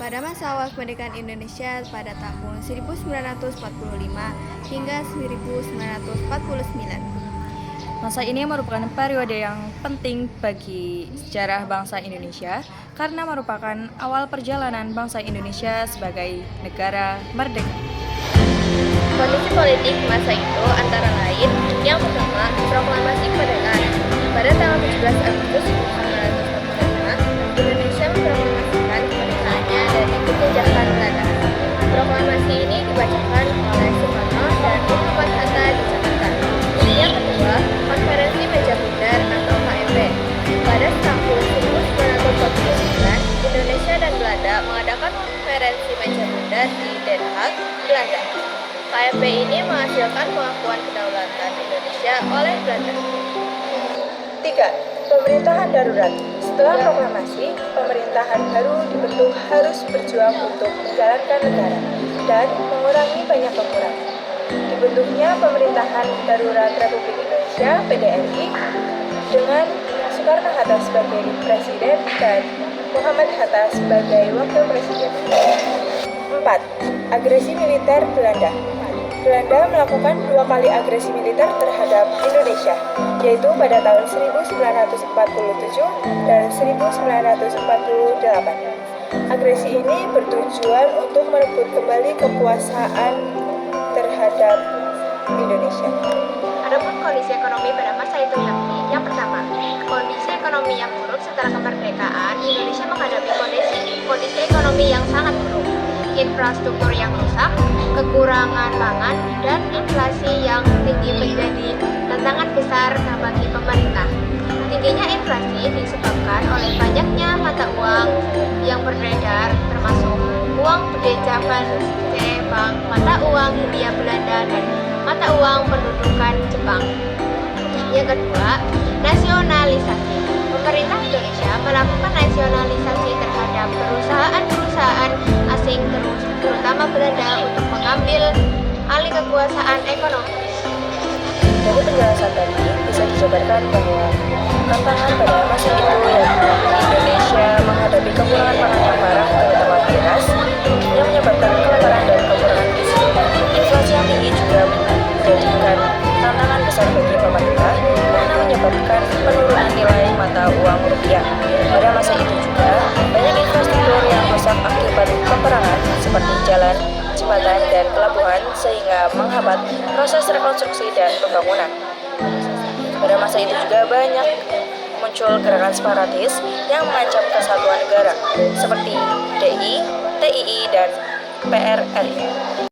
Pada masa awal kemerdekaan Indonesia pada tahun 1945 hingga 1949. Masa ini merupakan periode yang penting bagi sejarah bangsa Indonesia karena merupakan awal perjalanan bangsa Indonesia sebagai negara merdeka. Kondisi politik masa itu antara lain yang pertama, proklamasi kemerdekaan. Pada tanggal 17 Agustus 1945, Indonesia memproklamasikan kemerdekaannya dari penjajahan Belanda. Proklamasi ini dibacakan oleh Soekarno dan Muhammad Hatta di Jakarta. Yang kedua, Konferensi Meja Bundar atau KMP. Pada tahun 1949, Indonesia dan Belanda mengadakan konferensi Meja Bundar di Den Haag, Belanda. KMP ini menghasilkan pengakuan kedaulatan Indonesia oleh Belanda. 3. Pemerintahan darurat. Setelah proklamasi, pemerintahan baru dibentuk harus berjuang untuk menjalankan negara dan mengurangi banyak kekurangan. Dibentuknya Pemerintahan Darurat Republik Indonesia (PDRI) dengan Soekarno-Hatta sebagai Presiden dan Muhammad Hatta sebagai Wakil Presiden. 4. Agresi militer Belanda. Belanda melakukan 2 kali agresi militer terhadap Indonesia, yaitu pada tahun 1947 dan 1948. Agresi ini bertujuan untuk merebut kembali kekuasaan terhadap Indonesia. Adapun kondisi ekonomi pada masa itu yakni yang pertama, kondisi ekonomi yang buruk setelah kemerdekaan. Indonesia menghadapi kondisi ekonomi yang sangat buruk, infrastruktur yang rusak, kekurangan pangan, dan inflasi yang tinggi menjadi tantangan besar bagi pemerintah. Tingginya inflasi disebabkan oleh banyaknya mata uang yang beredar, termasuk uang bedeja Valuste Bank, mata uang Hindia Belanda, dan mata uang pendudukan Jepang. Yang kedua, nasionalisasi. Pemerintah Indonesia melakukan nasionalisasi terhadap perusahaan-perusahaan asing terutama Belanda untuk mengambil alih kekuasaan ekonomi. Dari penjelasan tadi bisa dijabarkan bahwa tantangan pada masa itu yakni Indonesia menghadapi kekurangan pangan yang parah terutama beras yang menyebabkan kelaparan dan kekurangan gizi. Inflasi yang tinggi juga menjadikan tantangan besar bagi pemerintah karena menyebabkan penurunan nilai mata uang rupiah. Pada masa itu juga banyak infrastruktur yang rusak akibat peperangan seperti jalan, jembatan, dan pelabuhan sehingga menghambat proses rekonstruksi dan pembangunan. Pada masa itu juga banyak muncul gerakan separatis yang mengancam kesatuan negara seperti DI, TII, dan PRRI.